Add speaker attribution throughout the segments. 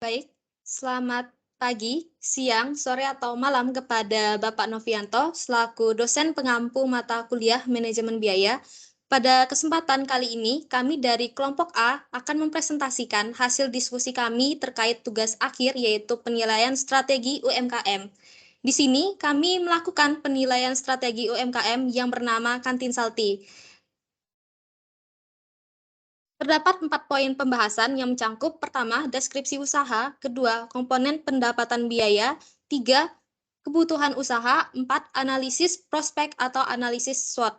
Speaker 1: Baik, selamat pagi, siang, sore, atau malam kepada Bapak Novianto selaku dosen pengampu mata kuliah manajemen biaya. Pada kesempatan kali ini, kami dari kelompok A akan mempresentasikan hasil diskusi kami terkait tugas akhir yaitu penilaian strategi UMKM. Di sini kami melakukan penilaian strategi UMKM yang bernama Kantin Salty. Terdapat 4 poin pembahasan yang mencangkup: pertama, deskripsi usaha; kedua, komponen pendapatan biaya; tiga, kebutuhan usaha; empat, analisis prospek atau analisis SWOT.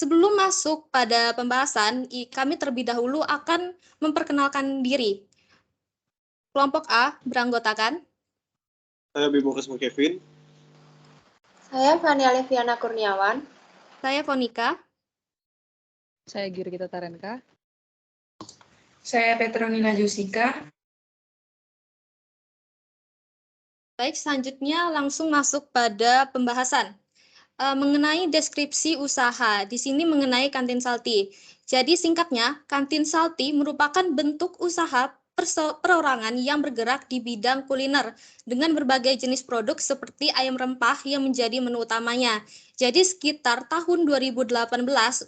Speaker 1: Sebelum masuk pada pembahasan, kami terlebih dahulu akan memperkenalkan diri. Kelompok A beranggotakan
Speaker 2: Saya Bimo Kesmo Kevin.
Speaker 3: Saya Fania Leviana Kurniawan.
Speaker 1: Saya Fonika.
Speaker 4: Saya Girgita Tarenka.
Speaker 5: Saya Petronila Jusika.
Speaker 1: Baik, selanjutnya langsung masuk pada pembahasan. Mengenai deskripsi usaha, di sini mengenai Kantin Salty. Jadi singkatnya, Kantin Salty merupakan bentuk usaha perorangan yang bergerak di bidang kuliner dengan berbagai jenis produk seperti ayam rempah yang menjadi menu utamanya. Jadi sekitar tahun 2018,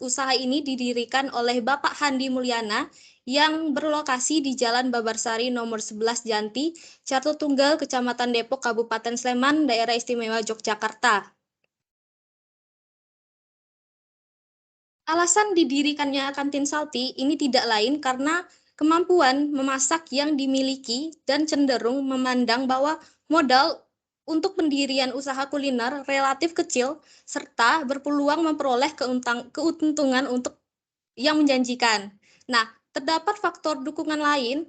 Speaker 1: usaha ini didirikan oleh Bapak Handi Mulyana yang berlokasi di Jalan Babarsari nomor 11 Janti, Catu Tunggal, Kecamatan Depok, Kabupaten Sleman, Daerah Istimewa Yogyakarta. Alasan didirikannya Kantin Salty ini tidak lain karena kemampuan memasak yang dimiliki dan cenderung memandang bahwa modal untuk pendirian usaha kuliner relatif kecil serta berpeluang memperoleh keuntungan untuk yang menjanjikan. Nah, terdapat faktor dukungan lain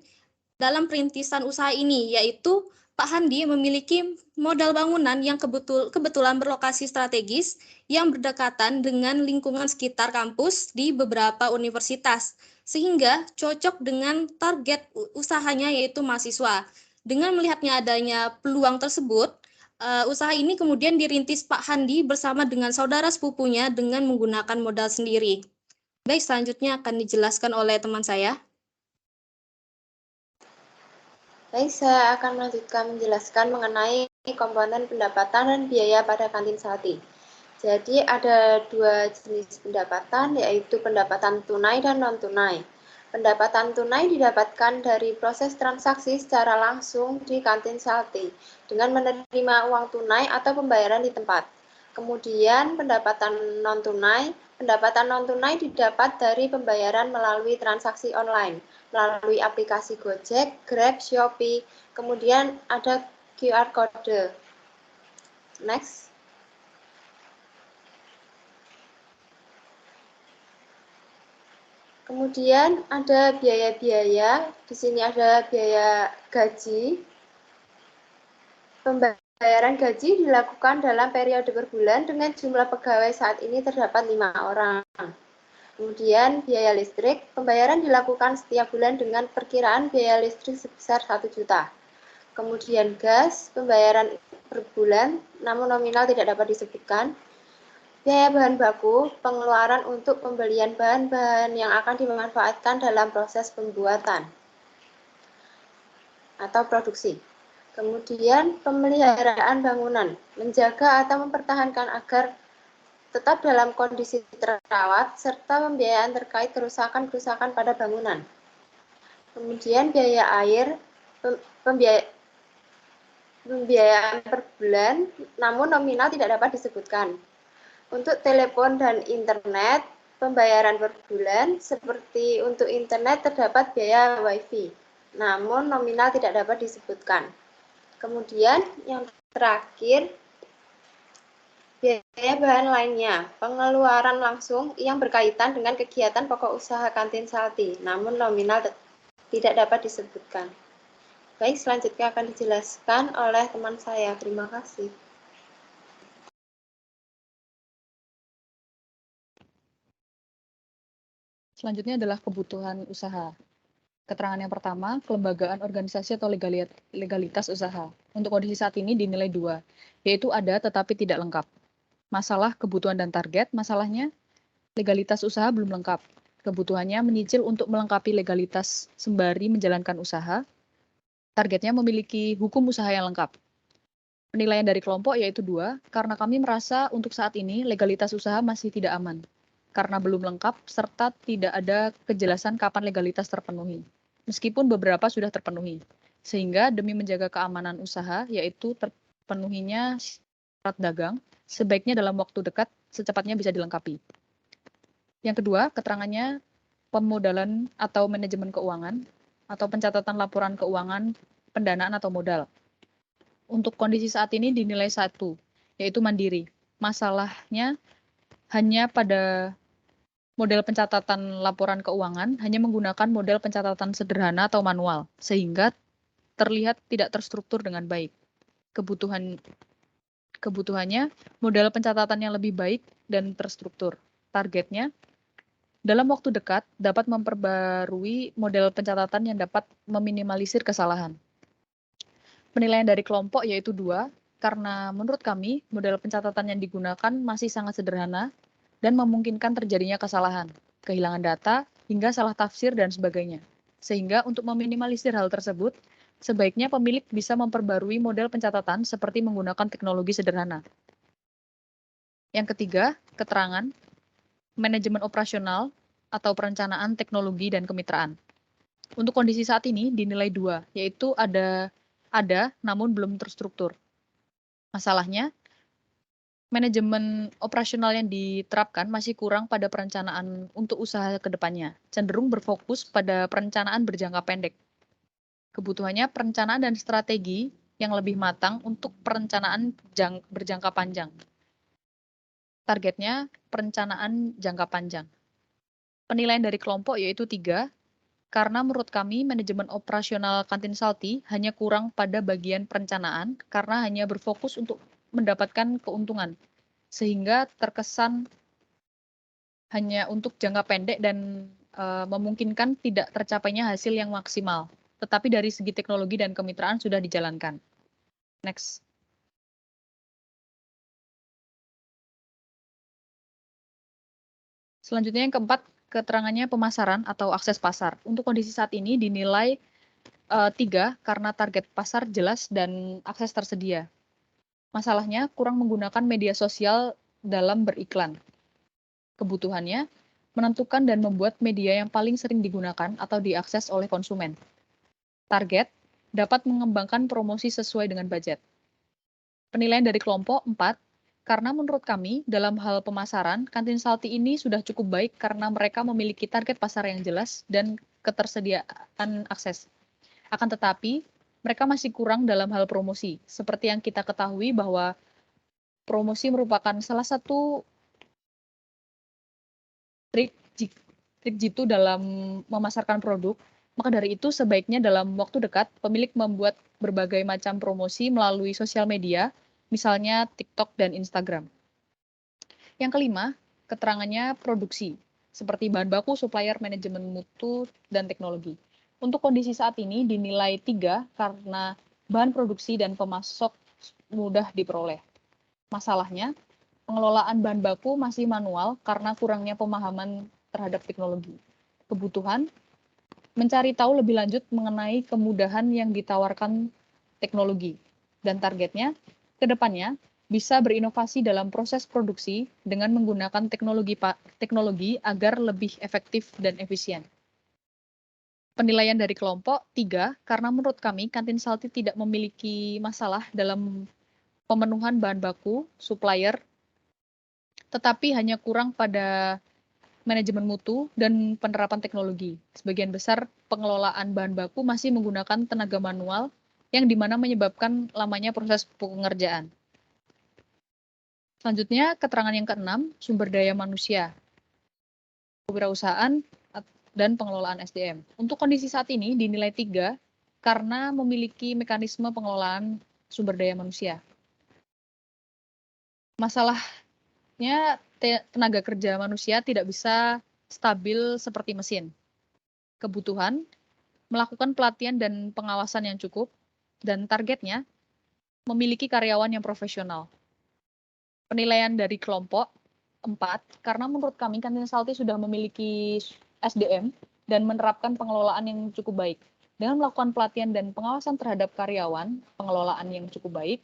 Speaker 1: dalam perintisan usaha ini, yaitu Pak Handi memiliki modal bangunan yang kebetulan berlokasi strategis yang berdekatan dengan lingkungan sekitar kampus di beberapa universitas, sehingga cocok dengan target usahanya yaitu mahasiswa. Dengan melihatnya adanya peluang tersebut, usaha ini kemudian dirintis Pak Handi bersama dengan saudara sepupunya dengan menggunakan modal sendiri. Baik, selanjutnya akan dijelaskan oleh teman saya.
Speaker 3: Baik, saya akan melanjutkan menjelaskan mengenai komponen pendapatan dan biaya pada Kantin Salty. Jadi ada dua jenis pendapatan, yaitu pendapatan tunai dan non-tunai. Pendapatan tunai didapatkan dari proses transaksi secara langsung di Kantin Salty dengan menerima uang tunai atau pembayaran di tempat. Kemudian pendapatan non-tunai didapat dari pembayaran melalui transaksi online, melalui aplikasi Gojek, Grab, Shopee, kemudian ada QR Code. Next. Kemudian ada biaya-biaya, di sini ada biaya gaji. Pembayaran gaji dilakukan dalam periode per bulan dengan jumlah pegawai saat ini terdapat 5 orang. Kemudian biaya listrik, pembayaran dilakukan setiap bulan dengan perkiraan biaya listrik sebesar 1 juta. Kemudian gas, pembayaran per bulan, namun nominal tidak dapat disebutkan. Biaya bahan baku, pengeluaran untuk pembelian bahan-bahan yang akan dimanfaatkan dalam proses pembuatan atau produksi. Kemudian pemeliharaan bangunan, menjaga atau mempertahankan agar tetap dalam kondisi terawat, serta pembiayaan terkait kerusakan-kerusakan pada bangunan. Kemudian biaya air, pembiayaan per bulan, namun nominal tidak dapat disebutkan. Untuk telepon dan internet, pembayaran per bulan, seperti untuk internet terdapat biaya WiFi, namun nominal tidak dapat disebutkan. Kemudian yang terakhir, biaya bahan lainnya, pengeluaran langsung yang berkaitan dengan kegiatan pokok usaha Kantin Salty, namun nominal tidak dapat disebutkan. Baik, selanjutnya akan dijelaskan oleh teman saya. Terima kasih.
Speaker 4: Selanjutnya adalah kebutuhan usaha. Keterangan yang pertama, kelembagaan organisasi atau legalitas usaha. Untuk kondisi saat ini dinilai 2, yaitu ada tetapi tidak lengkap. Masalah kebutuhan dan target, masalahnya legalitas usaha belum lengkap. Kebutuhannya menyicil untuk melengkapi legalitas sembari menjalankan usaha. Targetnya memiliki hukum usaha yang lengkap. Penilaian dari kelompok yaitu 2, karena kami merasa untuk saat ini legalitas usaha masih tidak aman, karena belum lengkap serta tidak ada kejelasan kapan legalitas terpenuhi, meskipun beberapa sudah terpenuhi. Sehingga demi menjaga keamanan usaha, yaitu terpenuhinya syarat dagang, sebaiknya dalam waktu dekat secepatnya bisa dilengkapi. Yang kedua, keterangannya pemodalan atau manajemen keuangan, atau pencatatan laporan keuangan, pendanaan atau modal. Untuk kondisi saat ini dinilai 1, yaitu mandiri. Masalahnya hanya pada model pencatatan laporan keuangan, hanya menggunakan model pencatatan sederhana atau manual, sehingga terlihat tidak terstruktur dengan baik. Kebutuhannya model pencatatan yang lebih baik dan terstruktur. Targetnya dalam waktu dekat dapat memperbarui model pencatatan yang dapat meminimalisir kesalahan. Penilaian dari kelompok yaitu 2, karena menurut kami model pencatatan yang digunakan masih sangat sederhana dan memungkinkan terjadinya kesalahan, kehilangan data, hingga salah tafsir dan sebagainya. Sehingga untuk meminimalisir hal tersebut, sebaiknya pemilik bisa memperbarui model pencatatan seperti menggunakan teknologi sederhana. Yang ketiga, keterangan, manajemen operasional atau perencanaan teknologi dan kemitraan. Untuk kondisi saat ini dinilai 2, yaitu ada namun belum terstruktur. Masalahnya, manajemen operasional yang diterapkan masih kurang pada perencanaan untuk usaha ke depannya, cenderung berfokus pada perencanaan berjangka pendek. Kebutuhannya perencanaan dan strategi yang lebih matang untuk perencanaan berjangka panjang. Targetnya perencanaan jangka panjang. Penilaian dari kelompok yaitu 3, karena menurut kami manajemen operasional kantin Salty hanya kurang pada bagian perencanaan karena hanya berfokus untuk mendapatkan keuntungan, sehingga terkesan hanya untuk jangka pendek dan memungkinkan tidak tercapainya hasil yang maksimal. Tetapi dari segi teknologi dan kemitraan sudah dijalankan. Next. Selanjutnya yang keempat, keterangannya pemasaran atau akses pasar. Untuk kondisi saat ini dinilai 3, karena target pasar jelas dan akses tersedia. Masalahnya kurang menggunakan media sosial dalam beriklan. Kebutuhannya menentukan dan membuat media yang paling sering digunakan atau diakses oleh konsumen. Target dapat mengembangkan promosi sesuai dengan budget. Penilaian dari kelompok 4, karena menurut kami dalam hal pemasaran, kantin Salty ini sudah cukup baik karena mereka memiliki target pasar yang jelas dan ketersediaan akses. Akan tetapi, mereka masih kurang dalam hal promosi. Seperti yang kita ketahui bahwa promosi merupakan salah satu trik jitu dalam memasarkan produk. Maka dari itu, sebaiknya dalam waktu dekat, pemilik membuat berbagai macam promosi melalui sosial media, misalnya TikTok dan Instagram. Yang kelima, keterangannya produksi, seperti bahan baku, supplier, manajemen mutu, dan teknologi. Untuk kondisi saat ini dinilai 3 karena bahan produksi dan pemasok mudah diperoleh. Masalahnya, pengelolaan bahan baku masih manual karena kurangnya pemahaman terhadap teknologi. Kebutuhan, mencari tahu lebih lanjut mengenai kemudahan yang ditawarkan teknologi. Dan targetnya, ke depannya, bisa berinovasi dalam proses produksi dengan menggunakan teknologi agar lebih efektif dan efisien. Penilaian dari kelompok 3, karena menurut kami kantin Salty tidak memiliki masalah dalam pemenuhan bahan baku, supplier, tetapi hanya kurang pada manajemen mutu dan penerapan teknologi. Sebagian besar pengelolaan bahan baku masih menggunakan tenaga manual yang dimana menyebabkan lamanya proses pengerjaan. Selanjutnya, keterangan yang ke-6, sumber daya manusia, kewirausahaan, dan pengelolaan SDM. Untuk kondisi saat ini dinilai 3 karena memiliki mekanisme pengelolaan sumber daya manusia. Masalahnya tenaga kerja manusia tidak bisa stabil seperti mesin. Kebutuhan melakukan pelatihan dan pengawasan yang cukup, dan targetnya memiliki karyawan yang profesional. Penilaian dari kelompok 4, karena menurut kami kantin Salty sudah memiliki SDM dan menerapkan pengelolaan yang cukup baik. Dengan melakukan pelatihan dan pengawasan terhadap karyawan, pengelolaan yang cukup baik,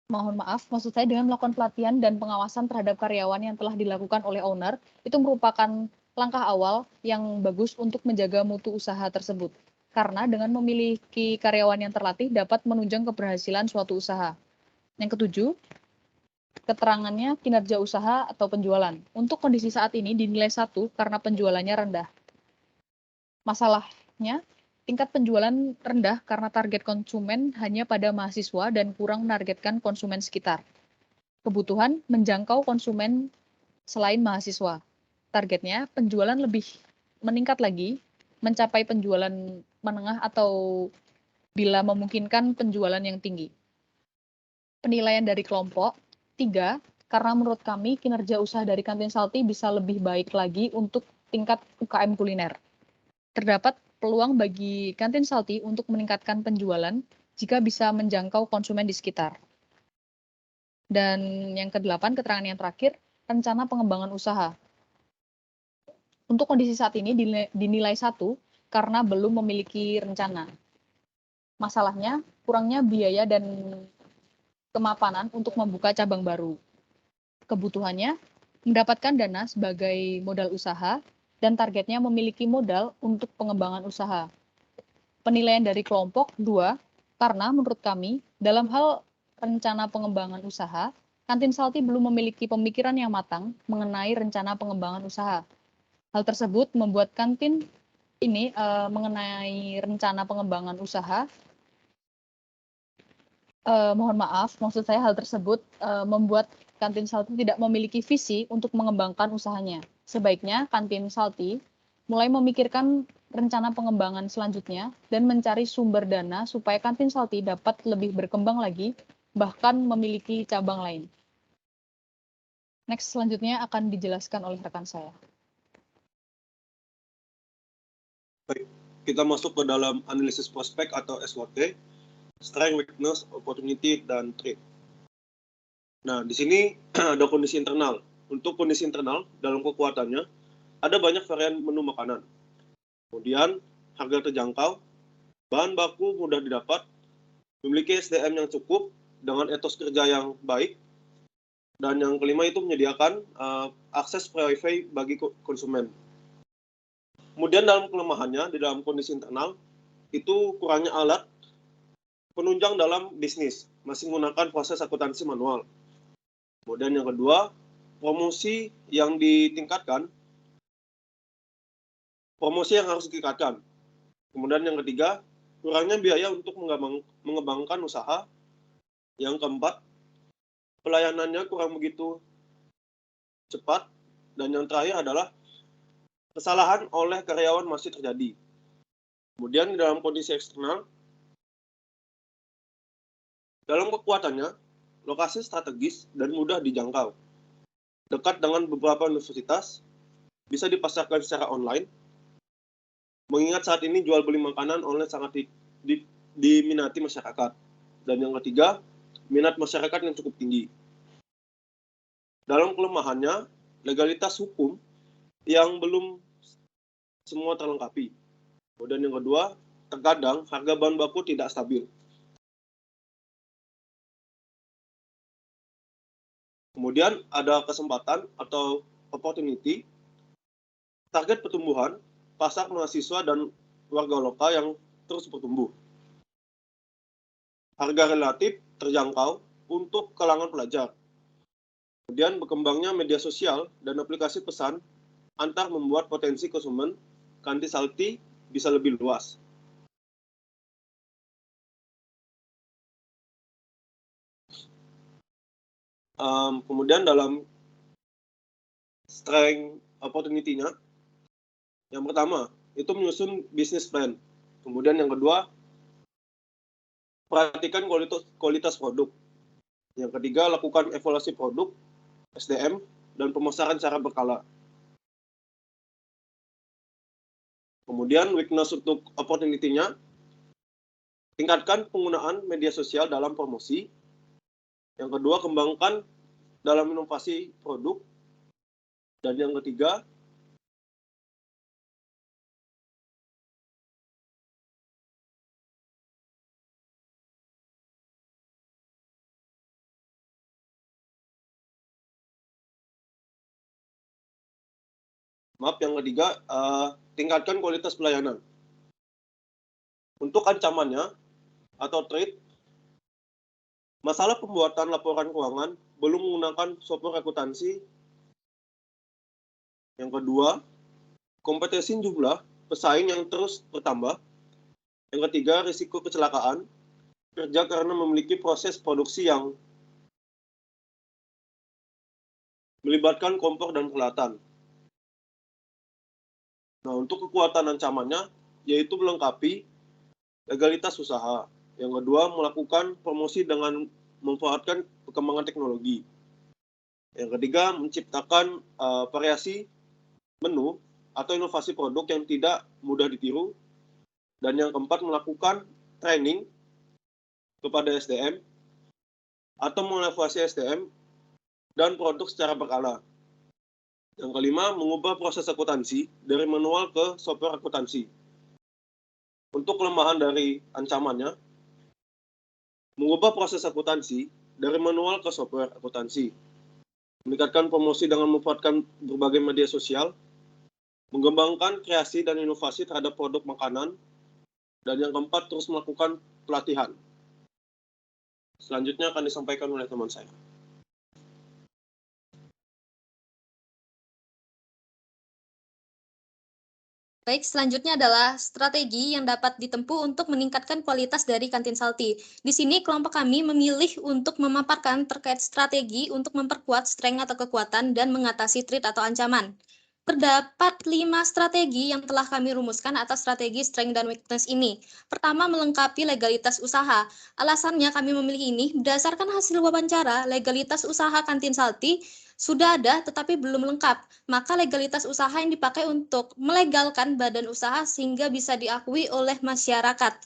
Speaker 4: mohon maaf, maksud saya dengan melakukan pelatihan dan pengawasan terhadap karyawan yang telah dilakukan oleh owner, itu merupakan langkah awal yang bagus untuk menjaga mutu usaha tersebut. Karena dengan memiliki karyawan yang terlatih dapat menunjang keberhasilan suatu usaha. Yang ketujuh, keterangannya kinerja usaha atau penjualan. Untuk kondisi saat ini dinilai 1 karena penjualannya rendah. Masalahnya, tingkat penjualan rendah karena target konsumen hanya pada mahasiswa dan kurang menargetkan konsumen sekitar. Kebutuhan menjangkau konsumen selain mahasiswa. Targetnya penjualan lebih meningkat lagi, mencapai penjualan menengah atau bila memungkinkan penjualan yang tinggi. Penilaian dari kelompok, 3, karena menurut kami kinerja usaha dari Kantin Salty bisa lebih baik lagi untuk tingkat UKM kuliner. Terdapat peluang bagi Kantin Salty untuk meningkatkan penjualan jika bisa menjangkau konsumen di sekitar. Dan yang ke-8, keterangan yang terakhir, rencana pengembangan usaha. Untuk kondisi saat ini dinilai 1 karena belum memiliki rencana. Masalahnya, kurangnya biaya dan kemapanan untuk membuka cabang baru. Kebutuhannya, mendapatkan dana sebagai modal usaha dan targetnya memiliki modal untuk pengembangan usaha. Penilaian dari kelompok 2, karena menurut kami, dalam hal rencana pengembangan usaha, Kantin Salty belum memiliki pemikiran yang matang mengenai rencana pengembangan usaha. Hal tersebut membuat kantin ini mengenai rencana pengembangan usaha. Mohon maaf, maksud saya hal tersebut membuat Kantin Salty tidak memiliki visi untuk mengembangkan usahanya. Sebaiknya Kantin Salty mulai memikirkan rencana pengembangan selanjutnya dan mencari sumber dana supaya Kantin Salty dapat lebih berkembang lagi, bahkan memiliki cabang lain. Next, selanjutnya akan dijelaskan oleh rekan saya.
Speaker 2: Baik, kita masuk ke dalam analisis prospek atau SWOT, strength, weakness, opportunity, dan threat. Nah, di sini ada kondisi internal. Untuk kondisi internal, dalam kekuatannya, ada banyak varian menu makanan. Kemudian, harga terjangkau, bahan baku mudah didapat, memiliki SDM yang cukup, dengan etos kerja yang baik, dan yang kelima itu menyediakan akses Wi-Fi bagi konsumen. Kemudian dalam kelemahannya, di dalam kondisi internal, itu kurangnya alat penunjang dalam bisnis, masih menggunakan proses akuntansi manual. Kemudian yang kedua, promosi yang ditingkatkan, promosi yang harus ditingkatkan. Kemudian yang ketiga, kurangnya biaya untuk mengembangkan usaha. Yang keempat, pelayanannya kurang begitu cepat. Dan yang terakhir adalah kesalahan oleh karyawan masih terjadi. Kemudian dalam kondisi eksternal, dalam kekuatannya, lokasi strategis dan mudah dijangkau. Dekat dengan beberapa universitas, bisa dipasarkan secara online. Mengingat saat ini jual beli makanan online sangat diminati masyarakat. Dan yang ketiga, minat masyarakat yang cukup tinggi. Dalam kelemahannya, legalitas hukum yang belum semua terlengkapi. Kemudian yang kedua, terkadang harga bahan baku tidak stabil. Kemudian ada kesempatan atau opportunity, target pertumbuhan, pasar mahasiswa dan warga lokal yang terus bertumbuh. Harga relatif terjangkau untuk kalangan pelajar. Kemudian berkembangnya media sosial dan aplikasi pesan antar membuat potensi konsumen Kantin Salty bisa lebih luas. Kemudian dalam strength opportunity-nya, yang pertama itu menyusun bisnis plan. Kemudian yang kedua, perhatikan kualitas produk. Yang ketiga, lakukan evaluasi produk, SDM, dan pemasaran secara berkala. Kemudian weakness untuk opportunity-nya, tingkatkan penggunaan media sosial dalam promosi. Yang kedua, kembangkan dalam inovasi produk. Dan yang ketiga, tingkatkan kualitas pelayanan. Untuk ancamannya atau threat, masalah pembuatan laporan keuangan belum menggunakan software akuntansi. Yang kedua, kompetisi jumlah pesaing yang terus bertambah. Yang ketiga, risiko kecelakaan kerja karena memiliki proses produksi yang melibatkan kompor dan peralatan. Nah, untuk kekuatan ancamannya, yaitu melengkapi legalitas usaha. Yang kedua, melakukan promosi dengan memanfaatkan perkembangan teknologi. Yang ketiga, menciptakan variasi menu atau inovasi produk yang tidak mudah ditiru. Dan yang keempat, melakukan training kepada SDM atau mengevaluasi SDM dan produk secara berkala. Yang kelima, mengubah proses akuntansi dari manual ke software akuntansi. Untuk kelemahan dari ancamannya, mengubah proses akuntansi dari manual ke software akuntansi, meningkatkan promosi dengan memanfaatkan berbagai media sosial, mengembangkan kreasi dan inovasi terhadap produk makanan, dan yang keempat, terus melakukan pelatihan. Selanjutnya akan disampaikan oleh teman saya.
Speaker 1: Baik, selanjutnya adalah strategi yang dapat ditempuh untuk meningkatkan kualitas dari kantin Salty. Di sini kelompok kami memilih untuk memaparkan terkait strategi untuk memperkuat strength atau kekuatan dan mengatasi threat atau ancaman. Terdapat 5 strategi yang telah kami rumuskan atas strategi strength dan weakness ini. Pertama, melengkapi legalitas usaha. Alasannya kami memilih ini berdasarkan hasil wawancara legalitas usaha kantin Salty sudah ada tetapi belum lengkap. Maka legalitas usaha yang dipakai untuk melegalkan badan usaha sehingga bisa diakui oleh masyarakat.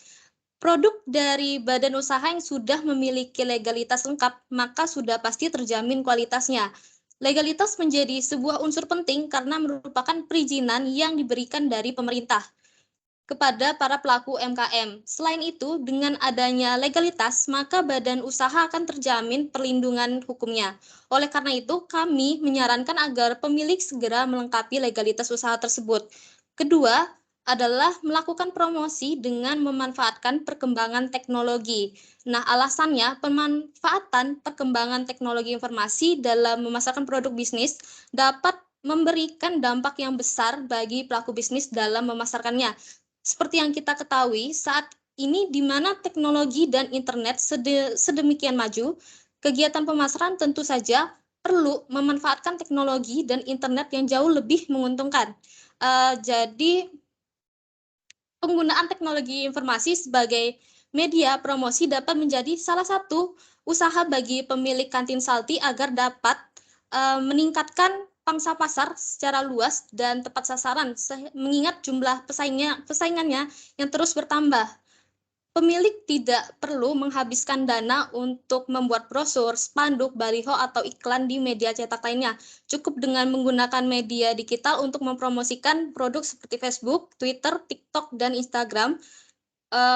Speaker 1: Produk dari badan usaha yang sudah memiliki legalitas lengkap, maka sudah pasti terjamin kualitasnya. Legalitas menjadi sebuah unsur penting karena merupakan perizinan yang diberikan dari pemerintah kepada para pelaku UMKM. Selain itu, dengan adanya legalitas, maka badan usaha akan terjamin perlindungan hukumnya. Oleh karena itu, kami menyarankan agar pemilik segera melengkapi legalitas usaha tersebut. Kedua, adalah melakukan promosi dengan memanfaatkan perkembangan teknologi. Nah, alasannya pemanfaatan perkembangan teknologi informasi dalam memasarkan produk bisnis dapat memberikan dampak yang besar bagi pelaku bisnis dalam memasarkannya. Seperti yang kita ketahui, saat ini di mana teknologi dan internet sedemikian maju, kegiatan pemasaran tentu saja perlu memanfaatkan teknologi dan internet yang jauh lebih menguntungkan. Jadi, penggunaan teknologi informasi sebagai media promosi dapat menjadi salah satu usaha bagi pemilik kantin Salty agar dapat meningkatkan pangsa pasar secara luas dan tepat sasaran, mengingat jumlah pesaingannya yang terus bertambah. Pemilik tidak perlu menghabiskan dana untuk membuat brosur, spanduk, baliho, atau iklan di media cetak lainnya. Cukup dengan menggunakan media digital untuk mempromosikan produk seperti Facebook, Twitter, TikTok, dan Instagram.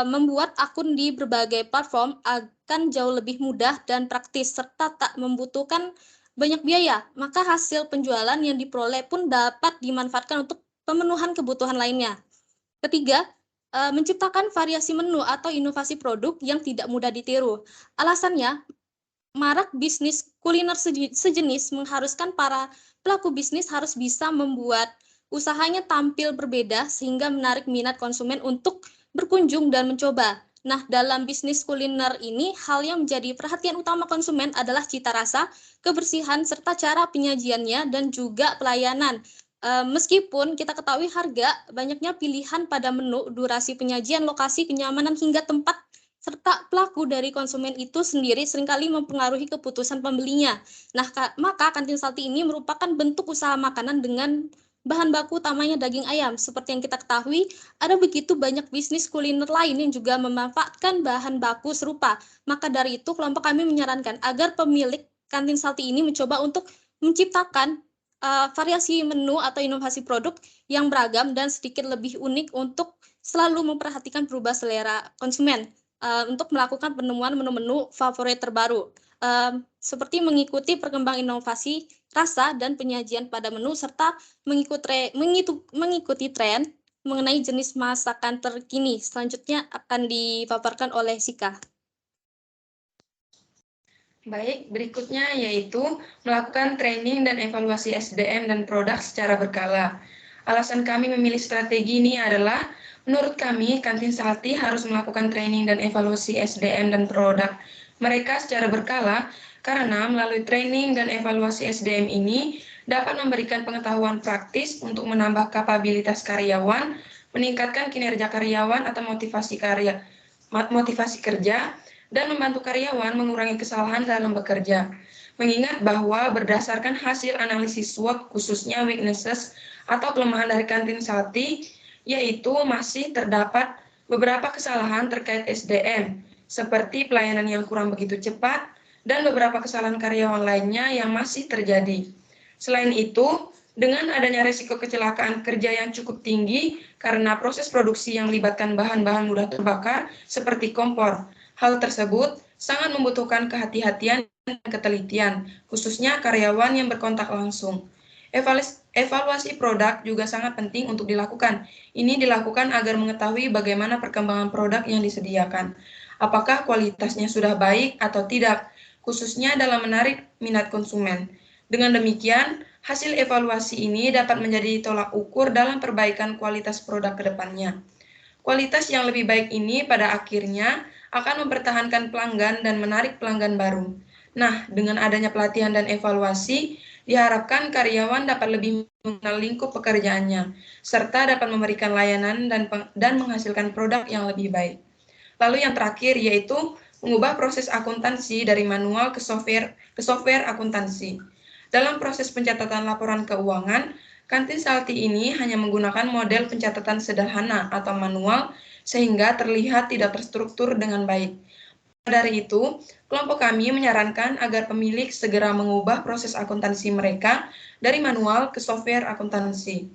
Speaker 1: Membuat akun di berbagai platform akan jauh lebih mudah dan praktis, serta tak membutuhkan banyak biaya. Maka hasil penjualan yang diperoleh pun dapat dimanfaatkan untuk pemenuhan kebutuhan lainnya. Ketiga, menciptakan variasi menu atau inovasi produk yang tidak mudah ditiru. Alasannya, marak bisnis kuliner sejenis mengharuskan para pelaku bisnis harus bisa membuat usahanya tampil berbeda sehingga menarik minat konsumen untuk berkunjung dan mencoba. Nah, dalam bisnis kuliner ini, hal yang menjadi perhatian utama konsumen adalah cita rasa, kebersihan, serta cara penyajiannya dan juga pelayanan. Meskipun kita ketahui harga, banyaknya pilihan pada menu, durasi penyajian, lokasi, kenyamanan, hingga tempat, serta pelaku dari konsumen itu sendiri seringkali mempengaruhi keputusan pembelinya. Nah, maka kantin Salty ini merupakan bentuk usaha makanan dengan bahan baku utamanya daging ayam. Seperti yang kita ketahui, ada begitu banyak bisnis kuliner lain yang juga memanfaatkan bahan baku serupa. Maka dari itu, kelompok kami menyarankan agar pemilik Kantin Salty ini mencoba untuk menciptakan variasi menu atau inovasi produk yang beragam dan sedikit lebih unik untuk selalu memperhatikan perubahan selera konsumen untuk melakukan penemuan menu-menu favorit terbaru. Seperti mengikuti perkembangan inovasi rasa dan penyajian pada menu serta mengikuti tren mengenai jenis masakan terkini. Selanjutnya akan dipaparkan oleh Sika.
Speaker 5: Baik, berikutnya yaitu melakukan training dan evaluasi SDM dan produk secara berkala. Alasan kami memilih strategi ini adalah, menurut kami, Kantin Salty harus melakukan training dan evaluasi SDM dan produk mereka secara berkala, karena melalui training dan evaluasi SDM ini dapat memberikan pengetahuan praktis untuk menambah kapabilitas karyawan, meningkatkan kinerja karyawan atau motivasi kerja, dan membantu karyawan mengurangi kesalahan dalam bekerja. Mengingat bahwa berdasarkan hasil analisis SWOT khususnya weaknesses atau kelemahan dari Kantin Salty, yaitu masih terdapat beberapa kesalahan terkait SDM, seperti pelayanan yang kurang begitu cepat, dan beberapa kesalahan karyawan lainnya yang masih terjadi. Selain itu, dengan adanya resiko kecelakaan kerja yang cukup tinggi karena proses produksi yang melibatkan bahan-bahan mudah terbakar seperti kompor, hal tersebut sangat membutuhkan kehati-hatian dan ketelitian, khususnya karyawan yang berkontak langsung. Evaluasi produk juga sangat penting untuk dilakukan. Ini dilakukan agar mengetahui bagaimana perkembangan produk yang disediakan. Apakah kualitasnya sudah baik atau tidak, khususnya dalam menarik minat konsumen. Dengan demikian, hasil evaluasi ini dapat menjadi tolak ukur dalam perbaikan kualitas produk ke depannya. Kualitas yang lebih baik ini pada akhirnya akan mempertahankan pelanggan dan menarik pelanggan baru. Nah, dengan adanya pelatihan dan evaluasi, diharapkan karyawan dapat lebih mengenal lingkup pekerjaannya, serta dapat memberikan layanan dan menghasilkan produk yang lebih baik. Lalu yang terakhir yaitu mengubah proses akuntansi dari manual ke software akuntansi. Dalam proses pencatatan laporan keuangan, Kantin Salty ini hanya menggunakan model pencatatan sederhana atau manual sehingga terlihat tidak terstruktur dengan baik. Dari itu, kelompok kami menyarankan agar pemilik segera mengubah proses akuntansi mereka dari manual ke software akuntansi.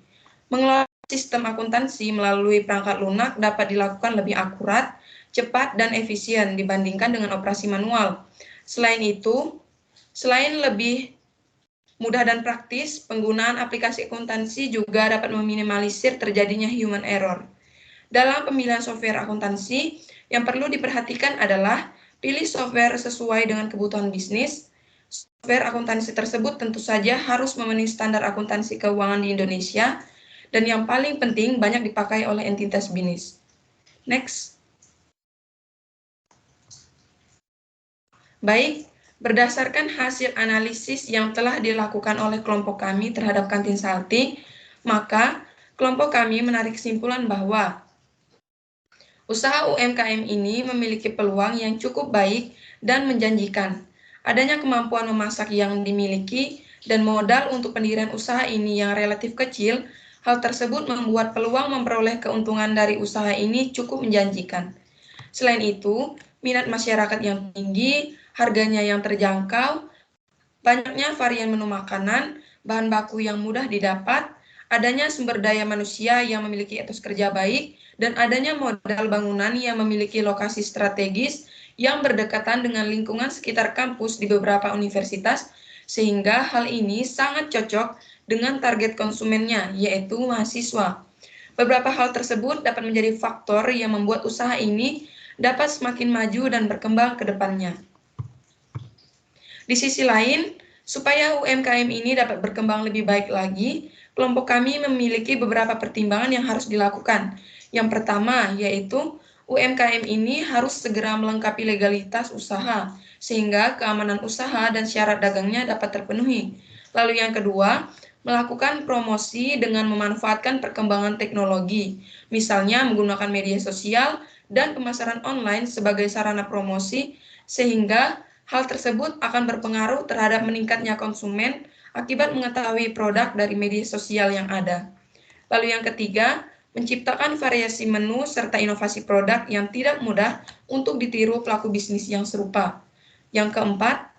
Speaker 5: Mengelola sistem akuntansi melalui perangkat lunak dapat dilakukan lebih akurat, cepat, dan efisien dibandingkan dengan operasi manual. Selain itu, selain lebih mudah dan praktis, penggunaan aplikasi akuntansi juga dapat meminimalisir terjadinya human error. Dalam pemilihan software akuntansi, yang perlu diperhatikan adalah pilih software sesuai dengan kebutuhan bisnis. Software akuntansi tersebut tentu saja harus memenuhi standar akuntansi keuangan di Indonesia, dan yang paling penting banyak dipakai oleh entitas bisnis. Next. Baik, berdasarkan hasil analisis yang telah dilakukan oleh kelompok kami terhadap Kantin Salty, maka kelompok kami menarik kesimpulan bahwa usaha UMKM ini memiliki peluang yang cukup baik dan menjanjikan. Adanya kemampuan memasak yang dimiliki dan modal untuk pendirian usaha ini yang relatif kecil, hal tersebut membuat peluang memperoleh keuntungan dari usaha ini cukup menjanjikan. Selain itu, minat masyarakat yang tinggi, harganya yang terjangkau, banyaknya varian menu makanan, bahan baku yang mudah didapat, adanya sumber daya manusia yang memiliki etos kerja baik, dan adanya modal bangunan yang memiliki lokasi strategis yang berdekatan dengan lingkungan sekitar kampus di beberapa universitas, sehingga hal ini sangat cocok dengan target konsumennya, yaitu mahasiswa. Beberapa hal tersebut dapat menjadi faktor yang membuat usaha ini dapat semakin maju dan berkembang ke depannya. Di sisi lain, supaya UMKM ini dapat berkembang lebih baik lagi, kelompok kami memiliki beberapa pertimbangan yang harus dilakukan. Yang pertama, yaitu UMKM ini harus segera melengkapi legalitas usaha, sehingga keamanan usaha dan syarat dagangnya dapat terpenuhi. Lalu yang kedua, melakukan promosi dengan memanfaatkan perkembangan teknologi, misalnya menggunakan media sosial dan pemasaran online sebagai sarana promosi, sehingga hal tersebut akan berpengaruh terhadap meningkatnya konsumen akibat mengetahui produk dari media sosial yang ada. Lalu yang ketiga, menciptakan variasi menu serta inovasi produk yang tidak mudah untuk ditiru pelaku bisnis yang serupa. Yang keempat,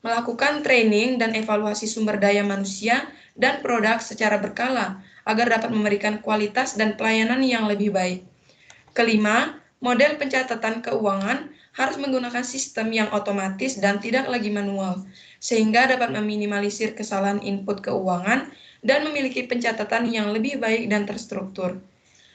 Speaker 5: melakukan training dan evaluasi sumber daya manusia dan produk secara berkala agar dapat memberikan kualitas dan pelayanan yang lebih baik. Kelima, model pencatatan keuangan harus menggunakan sistem yang otomatis dan tidak lagi manual, sehingga dapat meminimalisir kesalahan input keuangan dan memiliki pencatatan yang lebih baik dan terstruktur.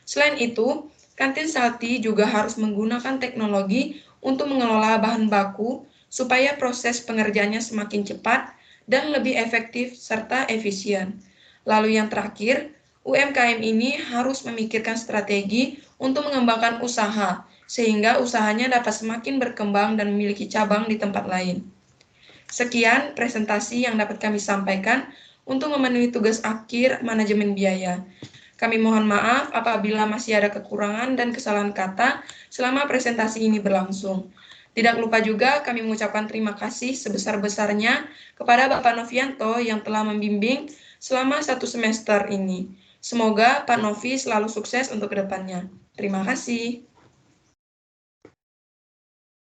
Speaker 5: Selain itu, kantin Salty juga harus menggunakan teknologi untuk mengelola bahan baku supaya proses pengerjaannya semakin cepat dan lebih efektif serta efisien. Lalu yang terakhir, UMKM ini harus memikirkan strategi untuk mengembangkan usaha, sehingga usahanya dapat semakin berkembang dan memiliki cabang di tempat lain. Sekian presentasi yang dapat kami sampaikan untuk memenuhi tugas akhir manajemen biaya. Kami mohon maaf apabila masih ada kekurangan dan kesalahan kata selama presentasi ini berlangsung. Tidak lupa juga kami mengucapkan terima kasih sebesar-besarnya kepada Bapak Novianto yang telah membimbing selama 1 semester ini. Semoga Pak Novi selalu sukses untuk kedepannya. Terima kasih.